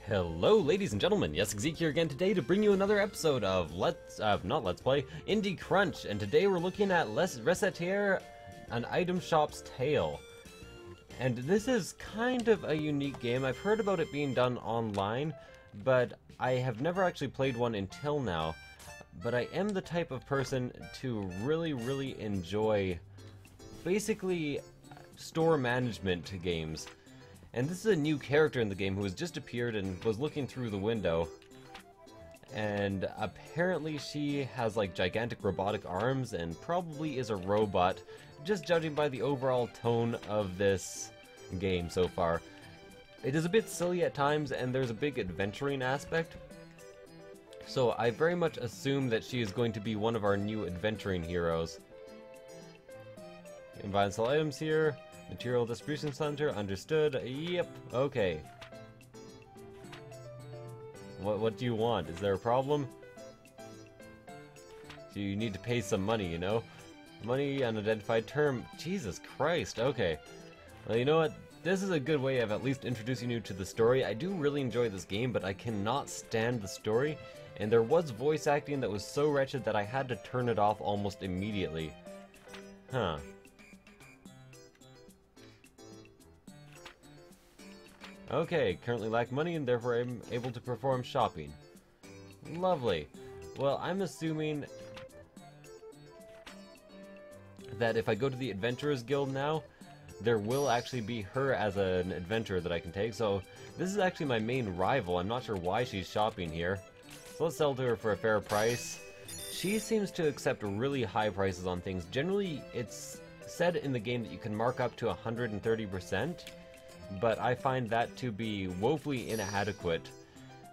Hello ladies and gentlemen, Yessik here again today to bring you another episode of not Let's Play, Indie Crunch, and today we're looking at Recettear, an item shop's tale. And this is kind of a unique game. I've heard about it being done online, but I have never actually played one until now. But I am the type of person to really enjoy basically store management games. And this is a new character in the game who has just appeared and was looking through the window. And apparently she has like gigantic robotic arms and probably is a robot, just judging by the overall tone of this game so far. It is a bit silly at times and there's a big adventuring aspect. So I very much assume that she is going to be one of our new adventuring heroes. Buy and sell items here. Material distribution center, understood. Yep, okay. What do you want? Is there a problem? So you need to pay some money, you know? Money, unidentified term. Jesus Christ, okay. Well, you know what? This is a good way of at least introducing you to the story. I do really enjoy this game, but I cannot stand the story. And there was voice acting that was so wretched that I had to turn it off almost immediately. Huh. Okay, currently lack money and therefore I'm able to perform shopping. Lovely. Well, I'm assuming that if I go to the Adventurers Guild now, there will actually be her as an adventurer that I can take. So this is actually my main rival. I'm not sure why she's shopping here. So let's sell to her for a fair price. She seems to accept really high prices on things. Generally, it's said in the game that you can mark up to 130%. But I find that to be woefully inadequate,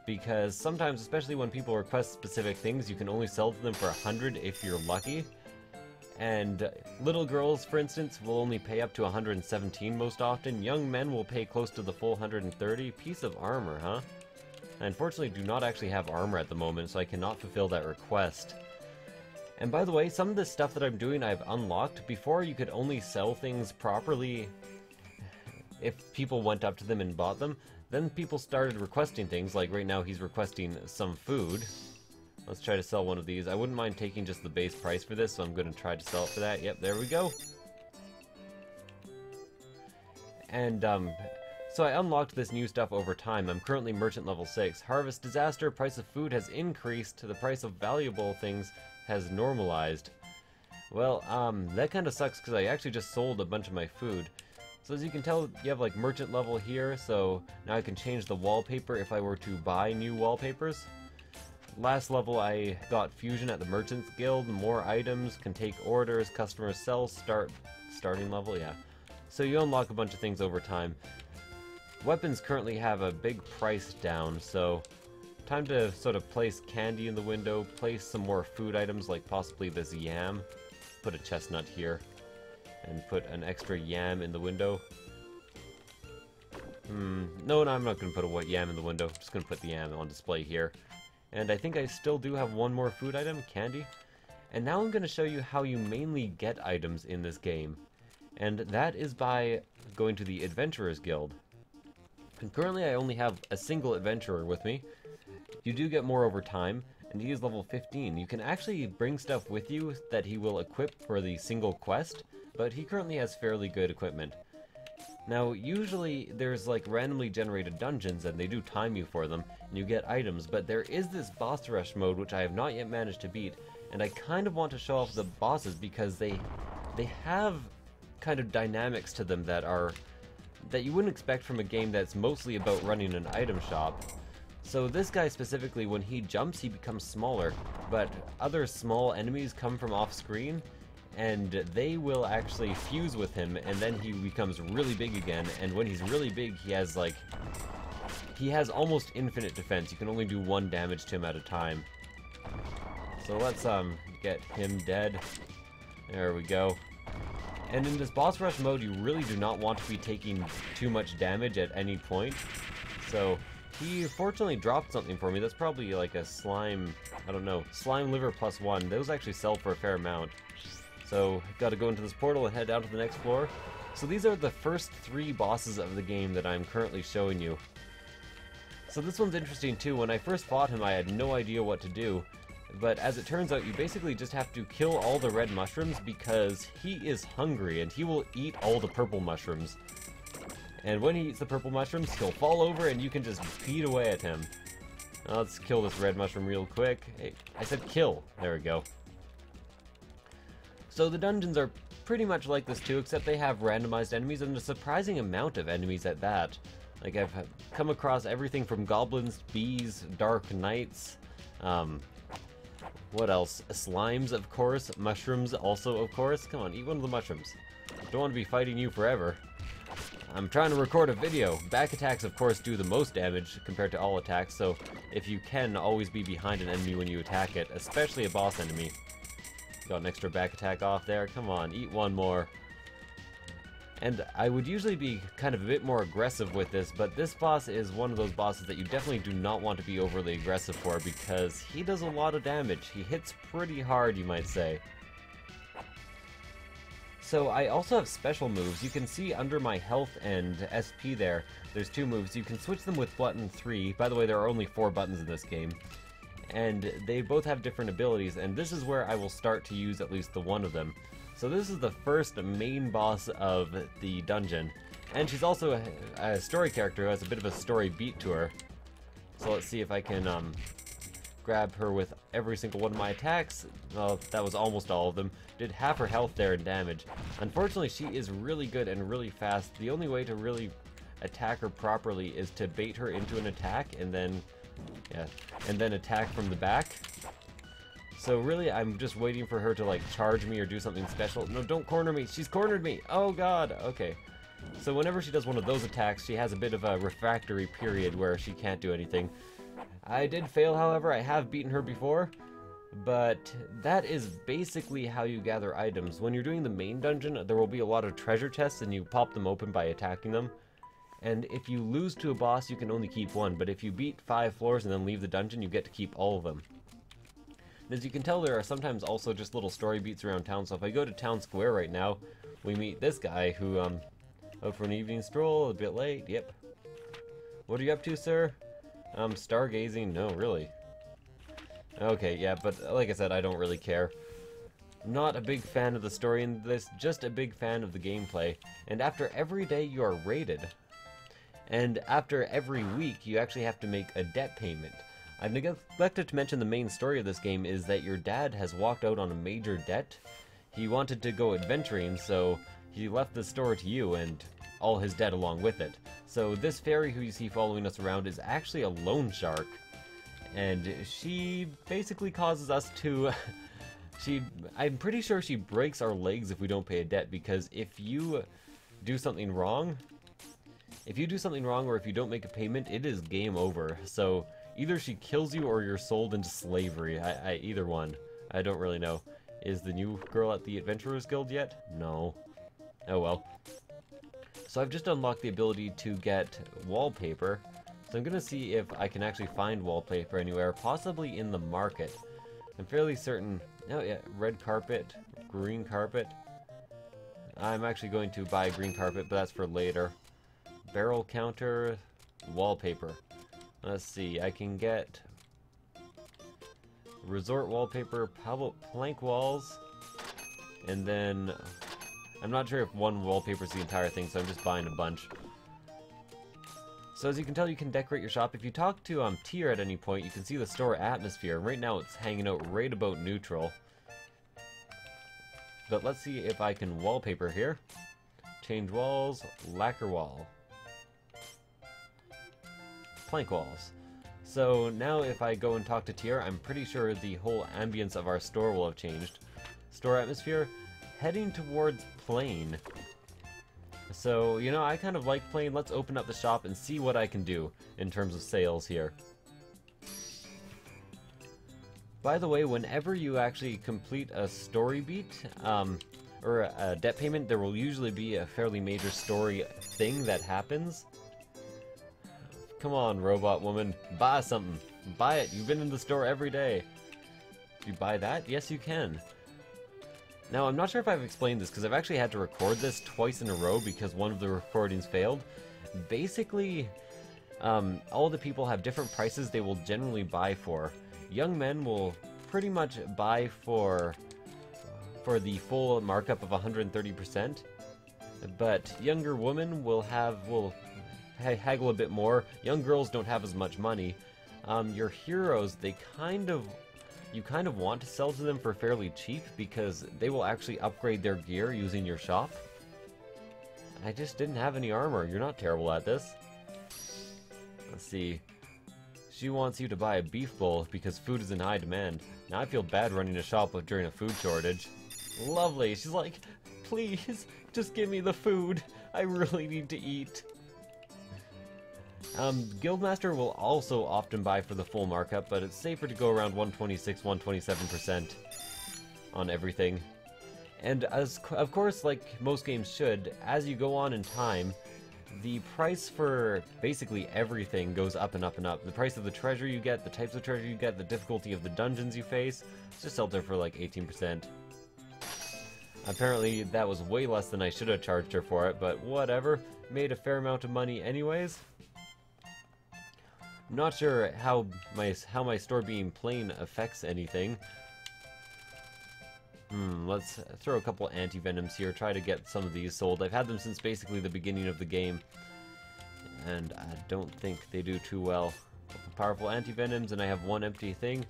because sometimes, especially when people request specific things, you can only sell to them for 100 if you're lucky. And little girls, for instance, will only pay up to 117 most often. Young men will pay close to the full 130. Piece of armor, huh? I unfortunately do not actually have armor at the moment, so I cannot fulfill that request. And by the way, some of the stuff that I'm doing I've unlocked. Before, you could only sell things properly if people went up to them and bought them. Then people started requesting things, like right now he's requesting some food. Let's try to sell one of these. I wouldn't mind taking just the base price for this, so I'm going to try to sell it for that. Yep, there we go. And, so I unlocked this new stuff over time. I'm currently merchant level 6. Harvest disaster, price of food has increased, the price of valuable things has normalized. Well, that kind of sucks because I actually just sold a bunch of my food. So as you can tell, you have like merchant level here, so now I can change the wallpaper if I were to buy new wallpapers. Last level I got fusion at the Merchants Guild, more items, can take orders, customers sell, starting level, yeah. So you unlock a bunch of things over time. Weapons currently have a big price down, so time to sort of place candy in the window, place some more food items like possibly this yam, put a chestnut here. And put an extra yam in the window. No, I'm not going to put a white yam in the window. I'm just going to put the yam on display here. And I think I still do have one more food item, candy. And now I'm going to show you how you mainly get items in this game. And that is by going to the Adventurers Guild. And currently I only have a single adventurer with me. You do get more over time, and he is level 15. You can actually bring stuff with you that he will equip for the single quest, but he currently has fairly good equipment. Now, usually there's like randomly generated dungeons and they do time you for them, and you get items, but there is this boss rush mode which I have not yet managed to beat, and I kind of want to show off the bosses because they have kind of dynamics to them that you wouldn't expect from a game that's mostly about running an item shop. So this guy specifically, when he jumps, he becomes smaller, but other small enemies come from off screen, and they will actually fuse with him, and then he becomes really big again, and when he's really big, he has almost infinite defense. You can only do 1 damage to him at a time. So let's get him dead. There we go. And in this boss rush mode, you really do not want to be taking too much damage at any point. So he fortunately dropped something for me. That's probably like a slime, I don't know, slime liver +1. Those actually sell for a fair amount. So, gotta go into this portal and head out to the next floor. So these are the first 3 bosses of the game that I'm currently showing you. So this one's interesting too. When I first fought him, I had no idea what to do. But as it turns out, you basically just have to kill all the red mushrooms because he is hungry and he will eat all the purple mushrooms. And when he eats the purple mushrooms, he'll fall over and you can just beat away at him. Now let's kill this red mushroom real quick. Hey, I said kill. There we go. So the dungeons are pretty much like this too, except they have randomized enemies and a surprising amount of enemies at that. Like, I've come across everything from goblins, bees, dark knights, what else? Slimes, of course. Mushrooms, also, of course. Come on, eat one of the mushrooms. Don't want to be fighting you forever. I'm trying to record a video. Back attacks, of course, do the most damage compared to all attacks, so if you can, always be behind an enemy when you attack it, especially a boss enemy. Got an extra back attack off there. Come on, eat one more. And I would usually be kind of a bit more aggressive with this, but this boss is one of those bosses that you definitely do not want to be overly aggressive for because he does a lot of damage. He hits pretty hard, you might say. So I also have special moves. You can see under my health and SP there's two moves. You can switch them with button 3. By the way, there are only 4 buttons in this game. And they both have different abilities, and this is where I will start to use at least the one of them. So this is the first main boss of the dungeon, and she's also a story character who has a bit of a story beat to her. So let's see if I can grab her with every single one of my attacks. Well, that was almost all of them. Did half her health there in damage. Unfortunately, she is really good and really fast. The only way to really attack her properly is to bait her into an attack and then attack from the back. So really, I'm just waiting for her to, like, charge me or do something special. No, don't corner me! She's cornered me! Oh god! Okay. So whenever she does one of those attacks, she has a bit of a refractory period where she can't do anything. I did fail, however. I have beaten her before. But that is basically how you gather items. When you're doing the main dungeon, there will be a lot of treasure chests, and you pop them open by attacking them. And if you lose to a boss, you can only keep one. But if you beat 5 floors and then leave the dungeon, you get to keep all of them. As you can tell, there are sometimes also just little story beats around town. So if I go to town square right now, we meet this guy who, out for an evening stroll, a bit late, yep. What are you up to, sir? Stargazing? No, really. Okay, yeah, but like I said, I don't really care. Not a big fan of the story in this, just a big fan of the gameplay. And after every day, you are rated. And after every week, you actually have to make a debt payment. I've neglected to mention the main story of this game is that your dad has walked out on a major debt. He wanted to go adventuring, so he left the store to you and all his debt along with it. So this fairy who you see following us around is actually a loan shark. And she basically causes us to... I'm pretty sure she breaks our legs if we don't pay a debt, because if you do something wrong... or if you don't make a payment, it is game over. So either she kills you or you're sold into slavery. Either one. I don't really know. Is the new girl at the Adventurers Guild yet? No. Oh well. So I've just unlocked the ability to get wallpaper. So I'm gonna see if I can actually find wallpaper anywhere, possibly in the market. I'm fairly certain... Oh yeah, red carpet, green carpet. I'm actually going to buy green carpet, but that's for later. Barrel counter, wallpaper. Let's see, I can get resort wallpaper, plank walls, and then I'm not sure if one wallpaper is the entire thing, so I'm just buying a bunch. So as you can tell, you can decorate your shop. If you talk to Tier at any point, you can see the store atmosphere. Right now it's hanging out right about neutral. But let's see if I can wallpaper here. Change walls, lacquer wall. Plank walls. So now if I go and talk to Tier, I'm pretty sure the whole ambience of our store will have changed. Store atmosphere, heading towards plain. So, you know, I kind of like plain. Let's open up the shop and see what I can do in terms of sales here. By the way, whenever you actually complete a story beat, or a debt payment, there will usually be a fairly major story thing that happens. Come on, robot woman, buy something. Buy it. You've been in the store every day. Can you buy that? Yes, you can. Now, I'm not sure if I've explained this, because I've actually had to record this twice in a row because one of the recordings failed. Basically, all the people have different prices they will generally buy for. Young men will pretty much buy for the full markup of 130%, but younger women will haggle a bit more. Young girls don't have as much money. Your heroes, you kind of want to sell to them for fairly cheap because they will actually upgrade their gear using your shop. I just didn't have any armor. You're not terrible at this. Let's see. She wants you to buy a beef bowl because food is in high demand. Now I feel bad running a shop during a food shortage. Lovely. She's like, please, just give me the food. I really need to eat. Guildmaster will also often buy for the full markup, but it's safer to go around 126, 127% on everything. And of course, like most games should, as you go on in time, the price for basically everything goes up and up and up. The price of the treasure you get, the types of treasure you get, the difficulty of the dungeons you face, it's just out there for like 18%. Apparently that was way less than I should have charged her for it, but whatever. Made a fair amount of money anyways. I'm not sure how my store being plain affects anything. Let's throw a couple anti-venoms here, try to get some of these sold. I've had them since basically the beginning of the game, and I don't think they do too well. Powerful anti-venoms, and I have one empty thing.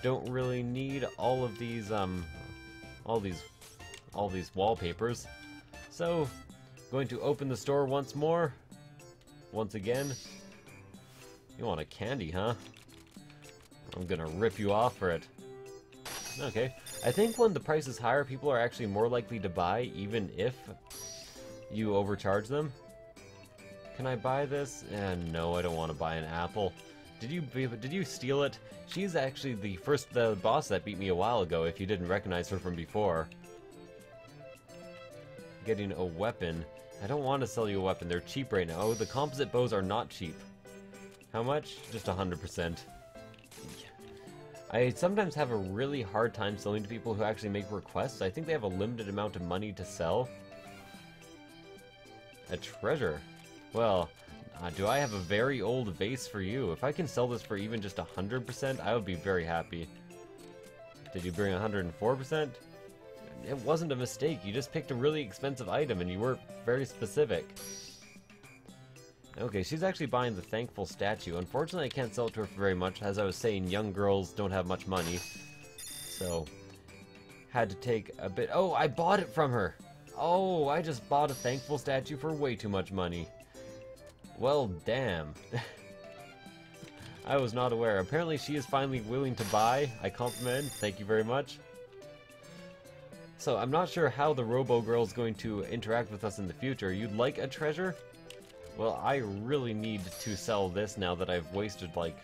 Don't really need all of these, all these wallpapers. So, going to open the store once more. Once again. You want a candy, huh? I'm gonna rip you off for it. Okay. I think when the price is higher, people are actually more likely to buy, even if you overcharge them. Can I buy this? No, I don't want to buy an apple. Did you steal it? She's actually the boss that beat me a while ago, if you didn't recognize her from before. Getting a weapon. I don't want to sell you a weapon. They're cheap right now. Oh, the composite bows are not cheap. How much? Just 100%. I sometimes have a really hard time selling to people who actually make requests. I think they have a limited amount of money to sell. A treasure. Well, do I have a very old vase for you? If I can sell this for even just 100%, I would be very happy. Did you bring 104%? It wasn't a mistake. You just picked a really expensive item and you weren't very specific. Okay, she's actually buying the thankful statue. Unfortunately, I can't sell it to her for very much. As I was saying, young girls don't have much money. So, had to take a bit... Oh, I bought it from her! Oh, I just bought a thankful statue for way too much money. Well, damn. I was not aware. Apparently, she is finally willing to buy. I compliment. Thank you very much. So, I'm not sure how the Robo-Girl is going to interact with us in the future. You'd like a treasure? Well, I really need to sell this now that I've wasted like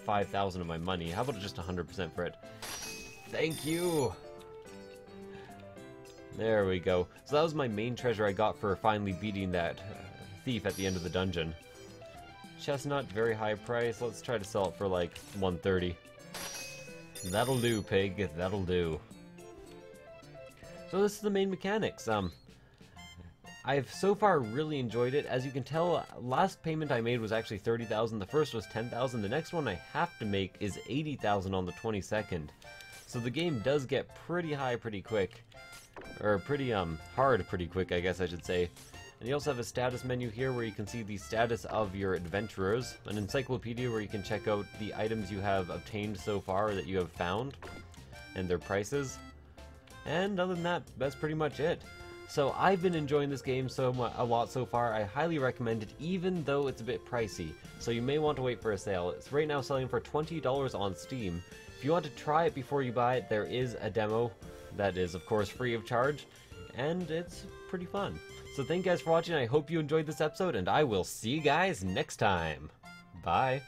5,000 of my money. How about just 100% for it? Thank you! There we go. So that was my main treasure I got for finally beating that thief at the end of the dungeon. Chestnut, very high price. Let's try to sell it for like 130. That'll do, pig. That'll do. So this is the main mechanics. I've so far really enjoyed it. As you can tell, last payment I made was actually 30,000. The first was 10,000. The next one I have to make is 80,000 on the 22nd. So the game does get pretty high pretty quick. Or pretty hard pretty quick, I guess I should say. And you also have a status menu here where you can see the status of your adventurers. An encyclopedia where you can check out the items you have obtained so far that you have found. And their prices. And other than that, that's pretty much it. So I've been enjoying this game a lot so far. I highly recommend it, even though it's a bit pricey. So you may want to wait for a sale. It's right now selling for $20 on Steam. If you want to try it before you buy it, there is a demo that is, of course, free of charge. And it's pretty fun. So thank you guys for watching. I hope you enjoyed this episode, and I will see you guys next time. Bye.